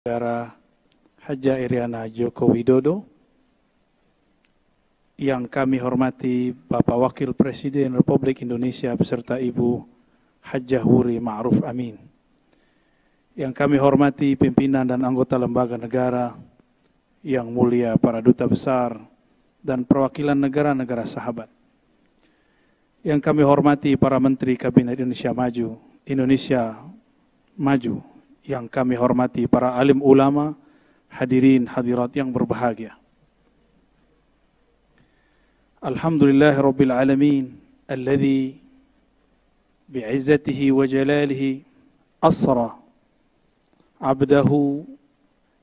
Negara Haja Iriana Joko Widodo, yang kami hormati Bapak Wakil Presiden Republik Indonesia beserta Ibu Hajah Wuri Ma'ruf Amin, yang kami hormati pimpinan dan anggota lembaga negara yang mulia, para duta besar dan perwakilan negara-negara sahabat, yang kami hormati para Menteri Kabinet Indonesia Maju, yang kami hormati para alim ulama, hadirin hadirat yang berbahagia. Alhamdulillahirabbil alamin alladzi bi'izzatihi wa jalalihi asra 'abdahu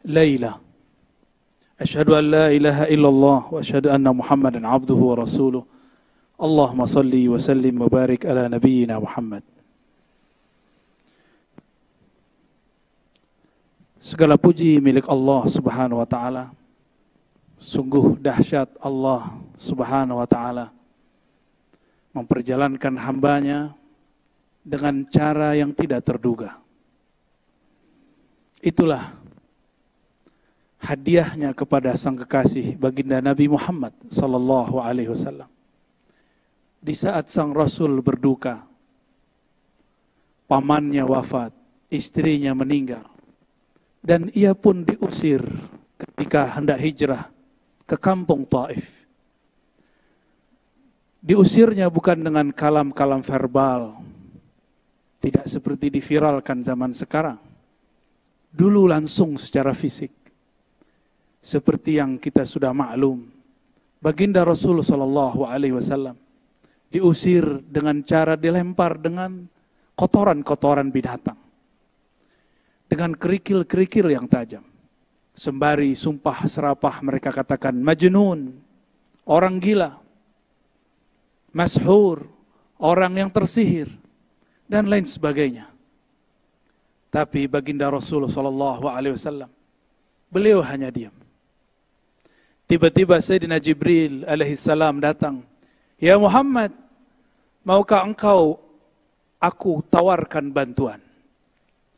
laila. Asyhadu an la ilaha illallah wa asyhadu anna Muhammadan 'abduhu wa rasuluh. Allahumma salli wa sallim wa barik ala nabiyyina Muhammad. Segala puji milik Allah Subhanahu wa ta'ala. Sungguh dahsyat Allah Subhanahu wa ta'ala memperjalankan hambanya dengan cara yang tidak terduga. Itulah hadiahnya kepada sang kekasih baginda Nabi Muhammad sallallahu alaihi wasallam. Di saat sang Rasul berduka, pamannya wafat, istrinya meninggal, dan ia pun diusir ketika hendak hijrah ke kampung Taif. Diusirnya bukan dengan kalam-kalam verbal, tidak seperti diviralkan zaman sekarang. Dulu langsung secara fisik. Seperti yang kita sudah maklum, baginda Rasul sallallahu alaihi wasallam diusir dengan cara dilempar dengan kotoran-kotoran binatang, dengan kerikil-kerikil yang tajam. Sembari sumpah serapah mereka katakan majnun, orang gila, mashhur, orang yang tersihir, dan lain sebagainya. Tapi baginda Rasulullah SAW, beliau hanya diam. Tiba-tiba Sayyidina Jibril alaihissalam datang. Ya Muhammad, maukah engkau aku tawarkan bantuan?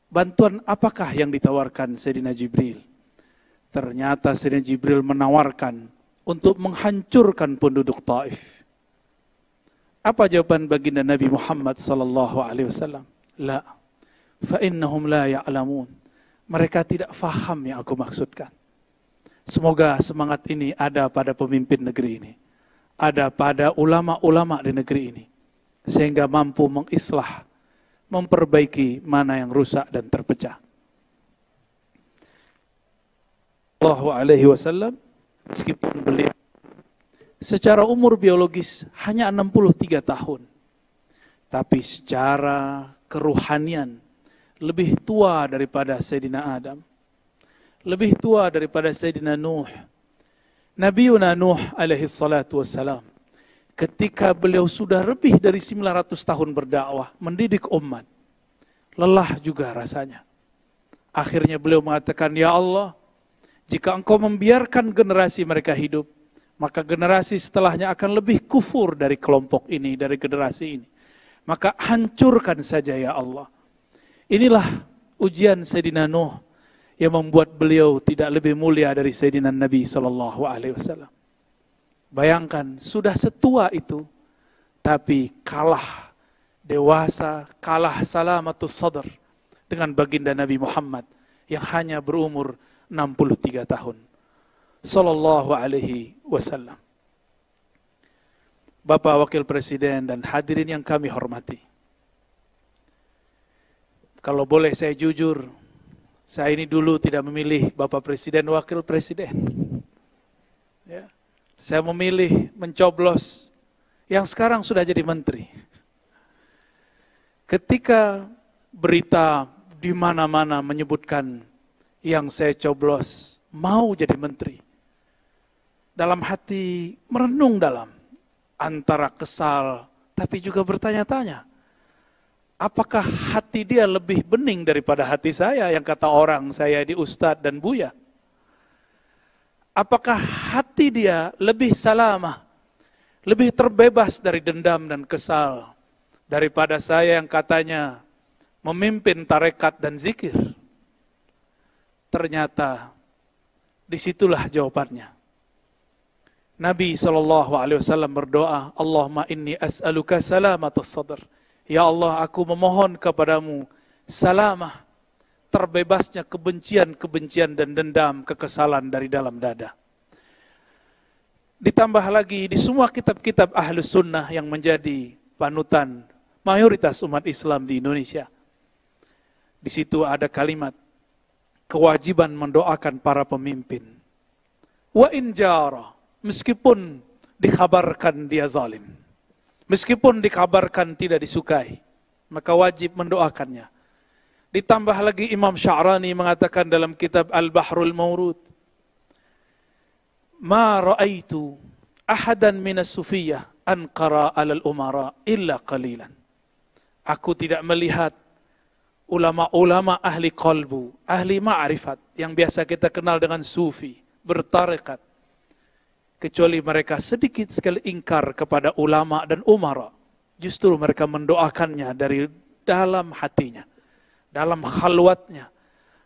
Bantuan apakah yang ditawarkan Sayyidina Jibril? Ternyata Sayyidina Jibril menawarkan untuk menghancurkan penduduk Taif. Apa jawaban baginda Nabi Muhammad sallallahu alaihi wasallam? La, fa innahum la ya'lamun. Mereka tidak faham yang aku maksudkan. Semoga semangat ini ada pada pemimpin negeri ini, ada pada ulama-ulama di negeri ini, sehingga mampu mengislah, memperbaiki mana yang rusak dan terpecah. Sallallahu alaihi wasallam, meskipun beliau secara umur biologis hanya 63 tahun, tapi secara keruhanian lebih tua daripada Sayyidina Adam, lebih tua daripada Sayyidina Nuh. Nabiuna Nuh alaihi salatu wassalam, ketika beliau sudah lebih dari 900 tahun berdakwah, mendidik umat, lelah juga rasanya. Akhirnya beliau mengatakan, ya Allah, jika engkau membiarkan generasi mereka hidup, maka generasi setelahnya akan lebih kufur dari kelompok ini, dari generasi ini. Maka hancurkan saja ya Allah. Inilah ujian Sayyidina Nuh yang membuat beliau tidak lebih mulia dari Sayyidina Nabi SAW. Bayangkan, sudah setua itu, tapi kalah dewasa, kalah salamatus sadr dengan baginda Nabi Muhammad yang hanya berumur 63 tahun. Sallallahu alaihi wasallam. Bapak Wakil Presiden dan hadirin yang kami hormati. Kalau boleh saya jujur, saya ini dulu tidak memilih Bapak Presiden, Wakil Presiden. Ya. Saya memilih mencoblos yang sekarang sudah jadi menteri. Ketika berita di mana-mana menyebutkan yang saya coblos mau jadi menteri, dalam hati merenung dalam, antara kesal tapi juga bertanya-tanya, apakah hati dia lebih bening daripada hati saya yang kata orang saya di Ustadz dan Buya? Apakah hati dia lebih salamah, lebih terbebas dari dendam dan kesal daripada saya yang katanya memimpin tarekat dan zikir? Ternyata disitulah jawabannya. Nabi SAW berdoa, Allahumma inni as'aluka salamatas sadr. Ya Allah, aku memohon kepadamu salamah, terbebasnya kebencian-kebencian dan dendam, kekesalan dari dalam dada. Ditambah lagi di semua kitab-kitab Ahlus Sunnah yang menjadi panutan mayoritas umat Islam di Indonesia. Di situ ada kalimat kewajiban mendoakan para pemimpin. Wa in jara, meskipun dikabarkan dia zalim, meskipun dikabarkan tidak disukai, maka wajib mendoakannya. Ditambah lagi Imam Sya'rani mengatakan dalam kitab Al-Bahrul Mawrud, ma ra'aitu ahadan minas sufiyah anqara alal umara illa qalilan. Aku tidak melihat ulama-ulama ahli qalbu, ahli ma'rifat, yang biasa kita kenal dengan sufi, bertarekat, kecuali mereka sedikit sekali ingkar kepada ulama dan umara. Justru mereka mendoakannya dari dalam hatinya, dalam khalwatnya,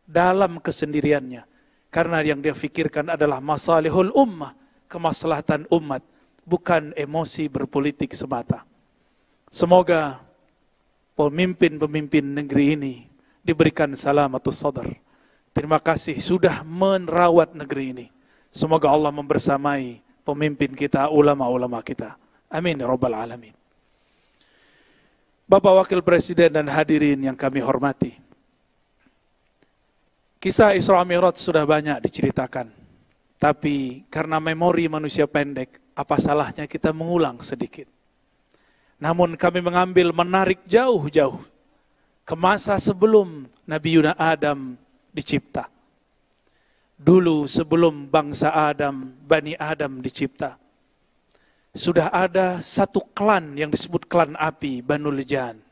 dalam kesendiriannya. Karena yang dia fikirkan adalah masalihul ummah, kemaslahatan umat, bukan emosi berpolitik semata. Semoga pemimpin-pemimpin negeri ini diberikan salamatus sadar. Terima kasih sudah merawat negeri ini. Semoga Allah membersamai pemimpin kita, ulama-ulama kita. Amin ya rabbal alamin. Bapak Wakil Presiden dan hadirin yang kami hormati, kisah Isra Mi'raj sudah banyak diceritakan. Tapi karena memori manusia pendek, apa salahnya kita mengulang sedikit. Namun kami mengambil menarik jauh-jauh ke masa sebelum Nabi Yuna Adam dicipta. Dulu sebelum bangsa Adam, Bani Adam dicipta, sudah ada satu klan yang disebut klan api, Banu Lijan.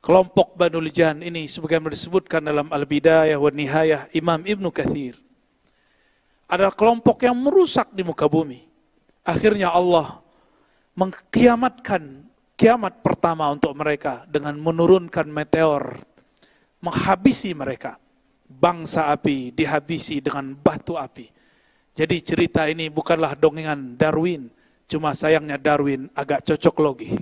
Kelompok Banu Lijan ini sebagaimana disebutkan dalam Al-Bidayah wa Nihayah Imam Ibnu Katsir, adalah kelompok yang merusak di muka bumi. Akhirnya Allah mengkiamatkan kiamat pertama untuk mereka dengan menurunkan meteor, menghabisi mereka. Bangsa api dihabisi dengan batu api. Jadi cerita ini bukanlah dongengan Darwin, cuma sayangnya Darwin agak cocok logi.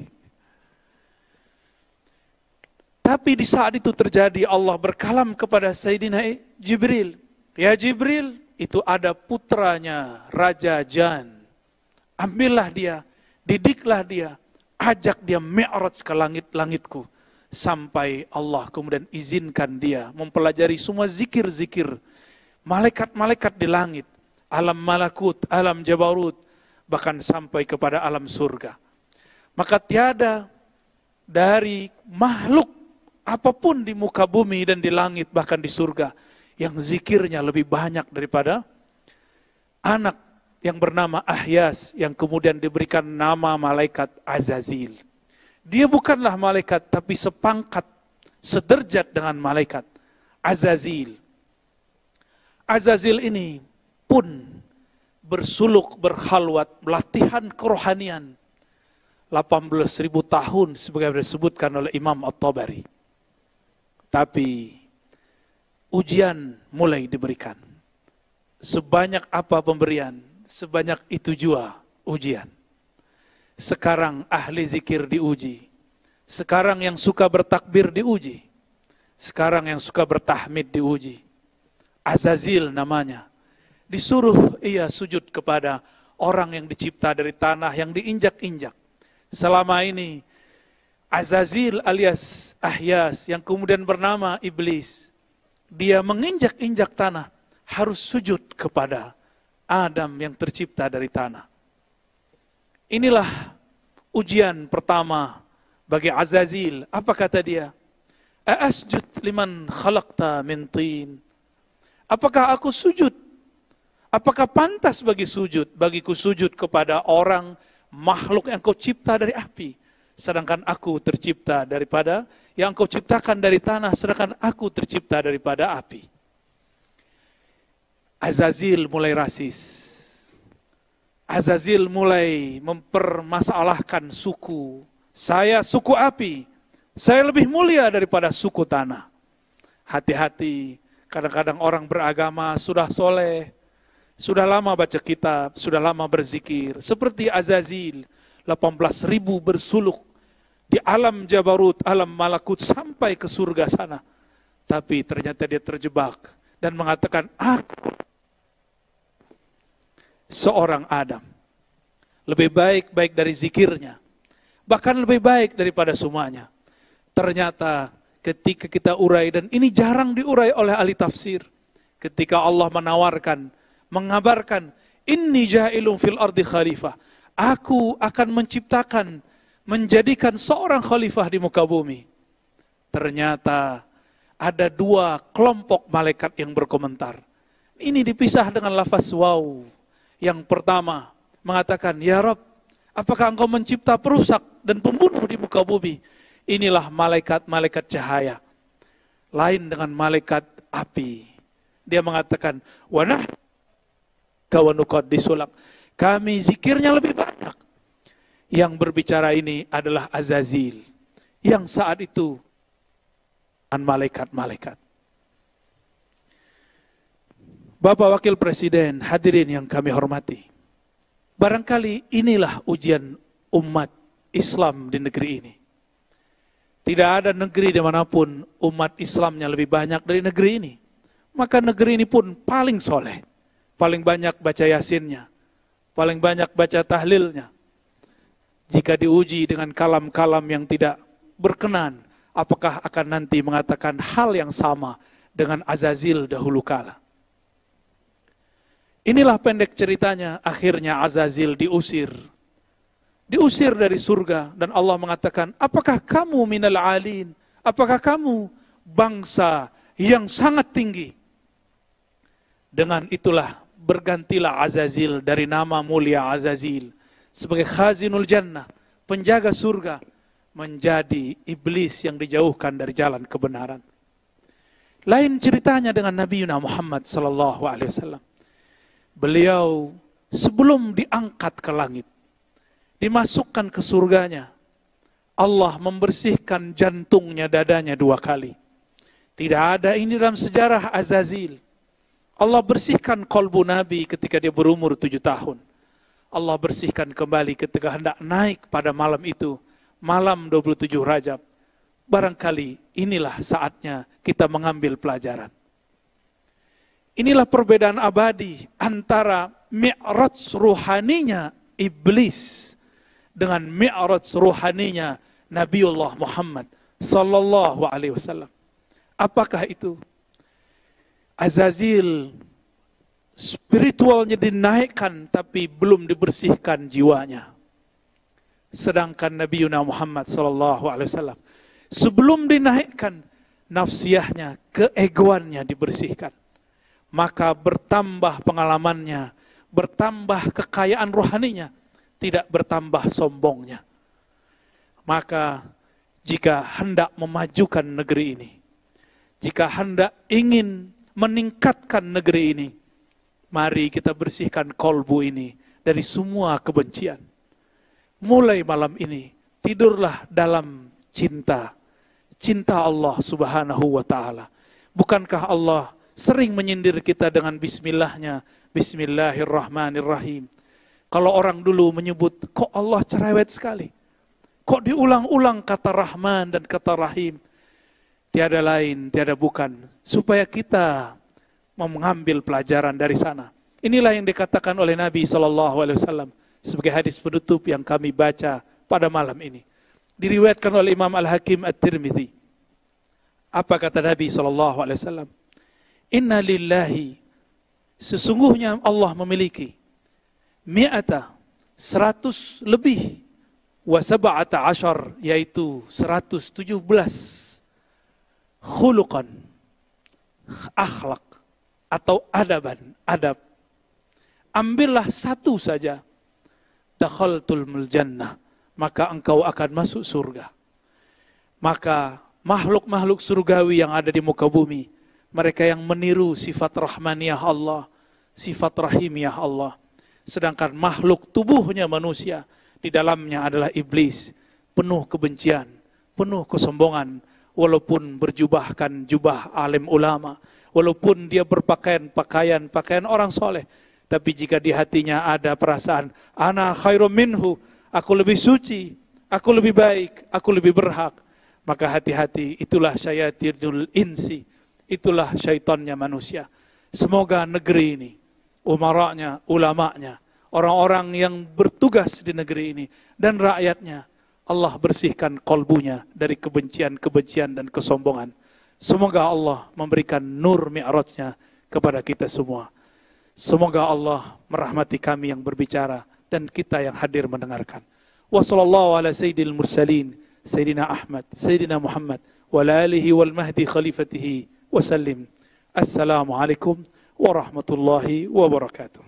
Tapi di saat itu terjadi, Allah berkalam kepada Sayyidina Jibril. Ya Jibril, itu ada putranya Raja Jan. Ambillah dia, didiklah dia, ajak dia mi'raj ke langit-langitku. Sampai Allah kemudian izinkan dia mempelajari semua zikir-zikir malaikat-malaikat di langit, alam malakut, alam jabarut, bahkan sampai kepada alam surga. Maka tiada dari makhluk apapun di muka bumi dan di langit, bahkan di surga, yang zikirnya lebih banyak daripada anak yang bernama Ahyas, yang kemudian diberikan nama malaikat Azazil. Dia bukanlah malaikat, tapi sepangkat, sederjat dengan malaikat Azazil. Azazil ini pun bersuluk, berkhalwat, latihan kerohanian 18.000 tahun sebagaimana disebutkan oleh Imam At-Tabari. Tapi ujian mulai diberikan. Sebanyak apa pemberian, sebanyak itu jua ujian. Sekarang ahli zikir diuji. Sekarang yang suka bertakbir diuji. Sekarang yang suka bertahmid diuji. Azazil namanya. Disuruh ia sujud kepada orang yang dicipta dari tanah yang diinjak-injak. Selama ini Azazil alias Ahyas yang kemudian bernama Iblis, dia menginjak-injak tanah, harus sujud kepada Adam yang tercipta dari tanah. Inilah ujian pertama bagi Azazil. Apa kata dia? Asjud liman khalaqta min tin. Apakah aku sujud? Apakah pantas bagiku sujud kepada orang makhluk yang kau cipta dari api, sedangkan aku tercipta daripada yang kau ciptakan dari tanah, sedangkan aku tercipta daripada api. Azazil mulai rasis. Azazil mulai mempermasalahkan suku. Saya suku api, saya lebih mulia daripada suku tanah. Hati-hati, Kadang-kadang orang beragama sudah soleh, sudah lama baca kitab, sudah lama berzikir. Seperti Azazil, 18.000 bersuluk di alam Jabarut, alam Malakut sampai ke surga sana. Tapi ternyata dia terjebak dan mengatakan, aku seorang Adam. Lebih baik dari zikirnya. Bahkan lebih baik daripada semuanya. Ternyata ketika kita urai, dan ini jarang diurai oleh ahli tafsir. Ketika Allah menawarkan, mengabarkan, inni ja'ilun fil ardi khalifah. Aku akan menciptakan, menjadikan seorang khalifah di muka bumi. Ternyata ada dua kelompok malaikat yang berkomentar. Ini dipisah dengan lafaz wow. Yang pertama mengatakan, ya Rabb, apakah engkau mencipta perusak dan pembunuh di muka bumi? Inilah malaikat-malaikat cahaya. Lain dengan malaikat api. Dia mengatakan, wanah kawanukot disulak. Kami zikirnya lebih banyak. Yang berbicara ini adalah Azazil. Yang saat itu dengan malaikat-malaikat. Bapak Wakil Presiden, hadirin yang kami hormati. Barangkali inilah ujian umat Islam di negeri ini. Tidak ada negeri dimanapun umat Islamnya lebih banyak dari negeri ini. Maka negeri ini pun paling soleh. Paling banyak baca yasinnya. Paling banyak baca tahlilnya. Jika diuji dengan kalam-kalam yang tidak berkenan, apakah akan nanti mengatakan hal yang sama dengan Azazil dahulu kala? Inilah pendek ceritanya, akhirnya Azazil diusir. Diusir dari surga, dan Allah mengatakan, apakah kamu minal alin? Apakah kamu bangsa yang sangat tinggi? Dengan itulah bergantilah Azazil dari nama mulia Azazil sebagai khazinul jannah, penjaga surga, menjadi iblis yang dijauhkan dari jalan kebenaran. Lain ceritanya dengan Nabi Muhammad SAW. Beliau sebelum diangkat ke langit, dimasukkan ke surganya, Allah membersihkan jantungnya, dadanya 2 kali. Tidak ada ini dalam sejarah Azazil. Allah bersihkan kolbu Nabi ketika dia berumur 7 tahun. Allah bersihkan kembali ketika hendak naik pada malam itu, malam 27 Rajab. Barangkali inilah saatnya kita mengambil pelajaran. Inilah perbedaan abadi antara mi'raj ruhaninya iblis dengan mi'raj ruhaninya Nabiullah Muhammad sallallahu alaihi wasallam. Apakah itu? Azazil spiritualnya dinaikkan tapi belum dibersihkan jiwanya. Sedangkan Nabi Muhammad sallallahu alaihi wasallam sebelum dinaikkan, nafsiyahnya, keegoannya dibersihkan. Maka bertambah pengalamannya, bertambah kekayaan rohaninya, tidak bertambah sombongnya. Maka jika hendak memajukan negeri ini, jika hendak ingin meningkatkan negeri ini, mari kita bersihkan kolbu ini dari semua kebencian. Mulai malam ini, tidurlah dalam cinta. Cinta Allah subhanahu wa ta'ala. Bukankah Allah sering menyindir kita dengan bismillahnya, bismillahirrahmanirrahim. Kalau orang dulu menyebut, kok Allah cerewet sekali, kok diulang-ulang kata Rahman dan kata Rahim. Tiada lain, tiada bukan, supaya kita mengambil pelajaran dari sana. Inilah yang dikatakan oleh Nabi SAW sebagai hadis penutup yang kami baca pada malam ini. Diriwayatkan oleh Imam Al-Hakim At-Tirmidzi. Apa kata Nabi SAW? Inna lillahi, sesungguhnya Allah memiliki 100 lebih wa sab'ata asyar, yaitu 117 khuluqan, akhlak atau adab. Ambillah satu saja, dakhaltul jannah, maka engkau akan masuk surga. Maka makhluk-makhluk surgawi yang ada di muka bumi, mereka yang meniru sifat rahmaniyah Allah, sifat rahimiyah Allah. Sedangkan makhluk tubuhnya manusia, di dalamnya adalah iblis, penuh kebencian, penuh kesombongan, walaupun berjubahkan jubah alim ulama, walaupun dia berpakaian pakaian orang soleh, tapi jika di hatinya ada perasaan ana khairum minhu, aku lebih suci, aku lebih baik, aku lebih berhak, maka hati-hati, itulah syayatinul insi, itulah syaitannya manusia. Semoga negeri ini, umaranya, ulamanya, orang-orang yang bertugas di negeri ini dan rakyatnya, Allah bersihkan kolbunya dari kebencian-kebencian dan kesombongan. Semoga Allah memberikan nur mi'rajnya kepada kita semua. Semoga Allah merahmati kami yang berbicara dan kita yang hadir mendengarkan. Wa sallallahu ala sayyidil mursalin, Sayyidina Ahmad, Sayyidina Muhammad, wa ala alihi wal mahdi khalifatihi wa sallim. Assalamualaikum warahmatullahi wabarakatuh.